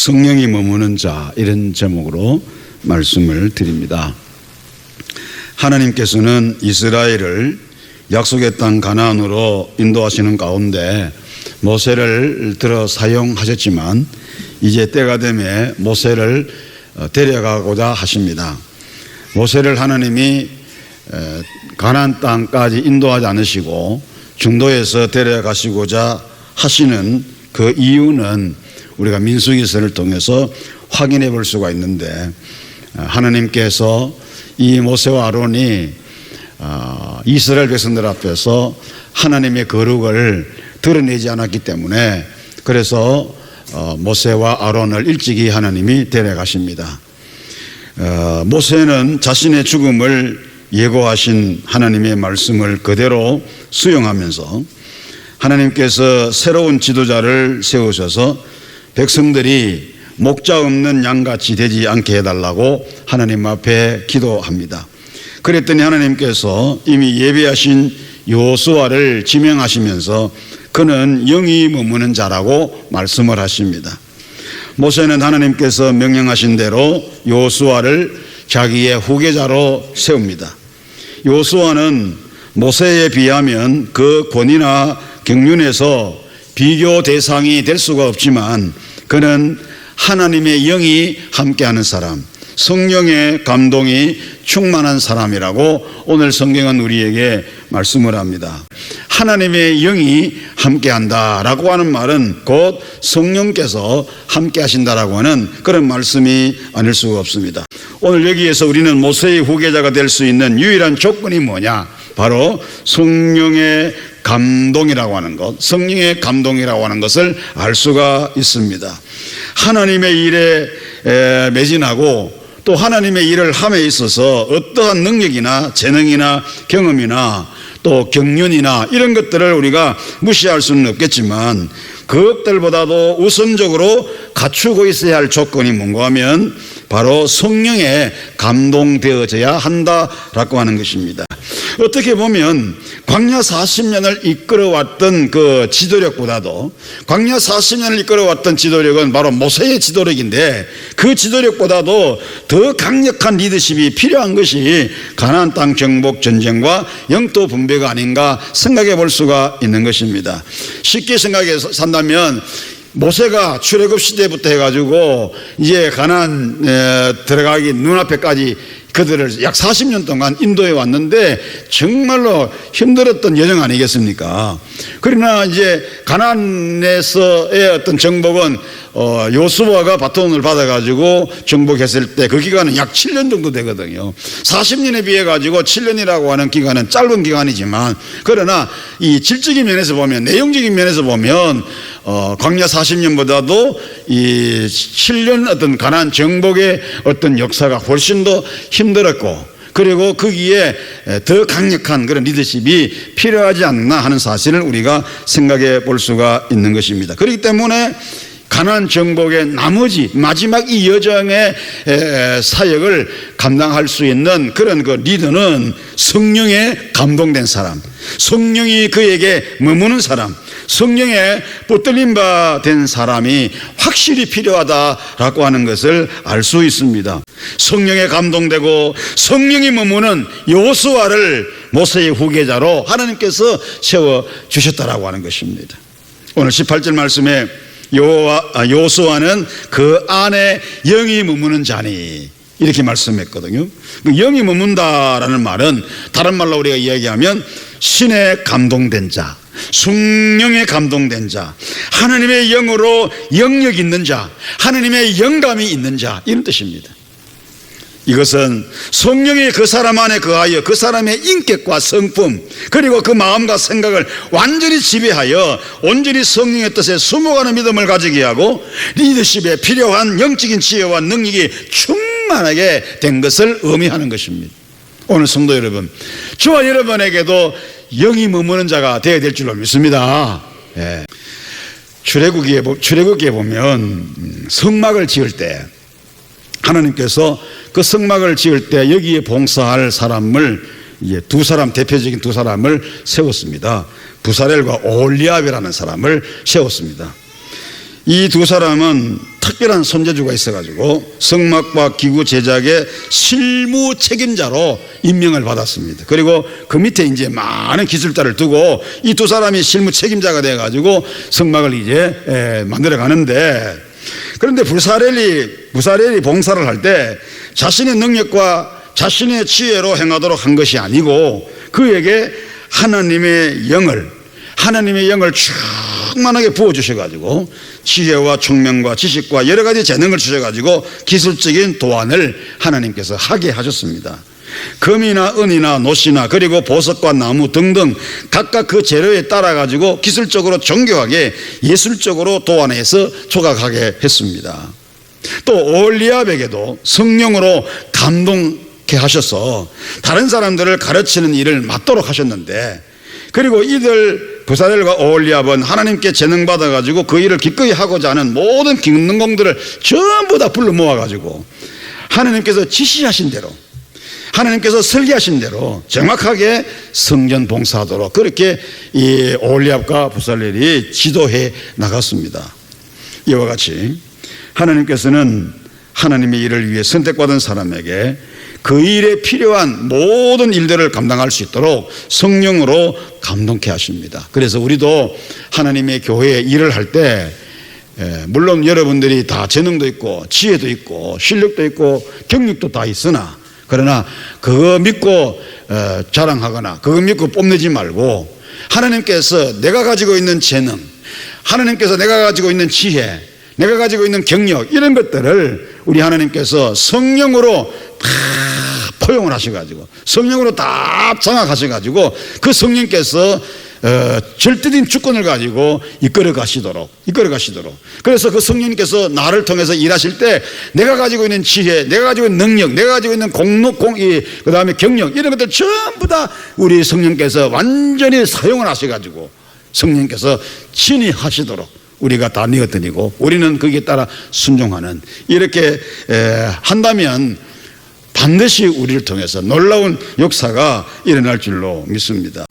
성령이 머무는 자, 이런 제목으로 말씀을 드립니다. 하나님께서는 이스라엘을 약속의 땅 가나안으로 인도하시는 가운데 모세를 들어 사용하셨지만 이제 때가 되매 모세를 데려가고자 하십니다. 모세를 하나님이 가나안 땅까지 인도하지 않으시고 중도에서 데려가시고자 하시는 그 이유는 우리가 민수기서를 통해서 확인해 볼 수가 있는데, 하나님께서 이 모세와 아론이 이스라엘 백성들 앞에서 하나님의 거룩을 드러내지 않았기 때문에, 그래서 모세와 아론을 일찍이 하나님이 데려가십니다. 모세는 자신의 죽음을 예고하신 하나님의 말씀을 그대로 수용하면서 하나님께서 새로운 지도자를 세우셔서 백성들이 목자 없는 양같이 되지 않게 해달라고 하나님 앞에 기도합니다. 그랬더니 하나님께서 이미 예비하신 여호수아를 지명하시면서 그는 영이 머무는 자라고 말씀을 하십니다. 모세는 하나님께서 명령하신 대로 여호수아를 자기의 후계자로 세웁니다. 여호수아는 모세에 비하면 그 권위나 경륜에서 비교 대상이 될 수가 없지만 그는 하나님의 영이 함께하는 사람, 성령의 감동이 충만한 사람이라고 오늘 성경은 우리에게 말씀을 합니다. 하나님의 영이 함께한다라고 하는 말은 곧 성령께서 함께하신다라고 하는 그런 말씀이 아닐 수가 없습니다. 오늘 여기에서 우리는 모세의 후계자가 될 수 있는 유일한 조건이 뭐냐? 바로 성령의 감동이라고 하는 것, 성령의 감동이라고 하는 것을 알 수가 있습니다. 하나님의 일에 매진하고 또 하나님의 일을 함에 있어서 어떠한 능력이나 재능이나 경험이나 또 경륜이나 이런 것들을 우리가 무시할 수는 없겠지만 그것들보다도 우선적으로 갖추고 있어야 할 조건이 뭔가 하면 바로 성령에 감동되어져야 한다라고 하는 것입니다. 어떻게 보면 광야 40년을 이끌어왔던 그 지도력보다도, 광야 40년을 이끌어왔던 지도력은 바로 모세의 지도력인데 그 지도력보다도 더 강력한 리더십이 필요한 것이 가나안 땅 정복 전쟁과 영토 분배가 아닌가 생각해 볼 수가 있는 것입니다. 쉽게 생각해서 산다면 모세가 출애굽 시대부터 해가지고 이제 가나안 들어가기 눈앞에까지 그들을 약 40년 동안 인도해 왔는데 정말로 힘들었던 여정 아니겠습니까? 그러나 이제 가나안에서의 어떤 정복은 여호수아가 바톤을 받아가지고 정복했을 때 그 기간은 약 7년 정도 되거든요. 40년에 비해 가지고 7년이라고 하는 기간은 짧은 기간이지만, 그러나 이 질적인 면에서 보면, 내용적인 면에서 보면 광야 40년보다도 이 7년 어떤 가나안 정복의 어떤 역사가 훨씬 더 힘들었고, 그리고 거기에 더 강력한 그런 리더십이 필요하지 않나 하는 사실을 우리가 생각해 볼 수가 있는 것입니다. 그렇기 때문에 가나안 정복의 나머지 마지막 이 여정의 사역을 감당할 수 있는 그런 그 리더는 성령에 감동된 사람, 성령이 그에게 머무는 사람, 성령에 붙들림 바 된 사람이 확실히 필요하다라고 하는 것을 알 수 있습니다. 성령에 감동되고 성령이 머무는 여호수아를 모세의 후계자로 하나님께서 세워주셨다라고 하는 것입니다. 오늘 18절 말씀에 여호수아는 그 안에 영이 머무는 자니 이렇게 말씀했거든요. 그 영이 머문다라는 말은 다른 말로 우리가 이야기하면 신에 감동된 자, 성령에 감동된 자, 하나님의 영으로 영역 있는 자, 하나님의 영감이 있는 자, 이런 뜻입니다. 이것은 성령이 그 사람 안에 거하여 그 사람의 인격과 성품 그리고 그 마음과 생각을 완전히 지배하여 온전히 성령의 뜻에 수목하는 믿음을 가지게 하고 리더십에 필요한 영적인 지혜와 능력이 충만하게 된 것을 의미하는 것입니다. 오늘 성도 여러분, 저와 여러분에게도 영이 머무는 자가 되어야 될 줄로 믿습니다. 출애굽기에 보면 성막을 지을 때 하나님께서 그 성막을 지을 때 여기에 봉사할 사람을 이제 대표적인 두 사람을 세웠습니다. 부사렐과 오홀리압이라는 사람을 세웠습니다. 이 두 사람은 특별한 손재주가 있어가지고 성막과 기구 제작의 실무 책임자로 임명을 받았습니다. 그리고 그 밑에 이제 많은 기술자를 두고 이 두 사람이 실무 책임자가 돼가지고 성막을 이제 만들어 가는데, 그런데 부사렐이 봉사를 할 때 자신의 능력과 자신의 지혜로 행하도록 한 것이 아니고 그에게 하나님의 영을 충만하게 부어주셔가지고 지혜와 총명과 지식과 여러 가지 재능을 주셔가지고 기술적인 도안을 하나님께서 하게 하셨습니다. 금이나 은이나 놋이나 그리고 보석과 나무 등등 각각 그 재료에 따라 가지고 기술적으로 정교하게 예술적으로 도안해서 조각하게 했습니다. 또 오홀리압에게도 성령으로 감동케 하셔서 다른 사람들을 가르치는 일을 맡도록 하셨는데, 그리고 이들 부사렐과 오홀리압은 하나님께 재능 받아가지고 그 일을 기꺼이 하고자 하는 모든 기능공들을 전부 다 불러 모아가지고 하나님께서 지시하신 대로, 하나님께서 설계하신 대로 정확하게 성전 봉사하도록 그렇게 이 오홀리압과 부사렐이 지도해 나갔습니다. 이와 같이 하나님께서는 하나님의 일을 위해 선택받은 사람에게 그 일에 필요한 모든 일들을 감당할 수 있도록 성령으로 감동케 하십니다. 그래서 우리도 하나님의 교회에 일을 할 때 물론 여러분들이 다 재능도 있고 지혜도 있고 실력도 있고 경력도 다 있으나, 그러나 그거 믿고 자랑하거나 그거 믿고 뽐내지 말고 하나님께서 내가 가지고 있는 재능, 하나님께서 내가 가지고 있는 지혜, 내가 가지고 있는 경력, 이런 것들을 우리 하나님께서 성령으로 다 포용을 하셔가지고 성령으로 다 장악하셔가지고 그 성령께서 절대적인 주권을 가지고 이끌어 가시도록 그래서 그 성령님께서 나를 통해서 일하실 때 내가 가지고 있는 지혜, 내가 가지고 있는 능력, 내가 가지고 있는 그 다음에 경력, 이런 것들 전부 다 우리 성령께서 완전히 사용을 하셔가지고 성령께서 친히 하시도록 우리가 다 내어드리고 우리는 거기에 따라 순종하는, 이렇게 한다면 반드시 우리를 통해서 놀라운 역사가 일어날 줄로 믿습니다.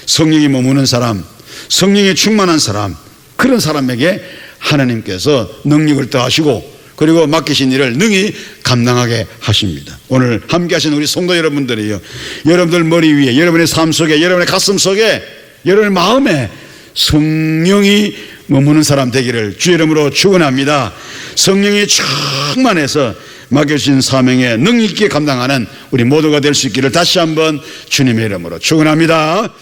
성령이 머무는 사람, 성령이 충만한 사람, 그런 사람에게 하나님께서 능력을 더하시고 그리고 맡기신 일을 능히 감당하게 하십니다. 오늘 함께 하신 우리 성도 여러분들이요, 여러분들 머리 위에, 여러분의 삶 속에, 여러분의 가슴 속에, 여러분의 마음에 성령이 머무는 사람 되기를 주의 이름으로 축원합니다. 성령이 충만해서 맡겨주신 사명에 능력 있게 감당하는 우리 모두가 될 수 있기를 다시 한번 주님의 이름으로 축원합니다.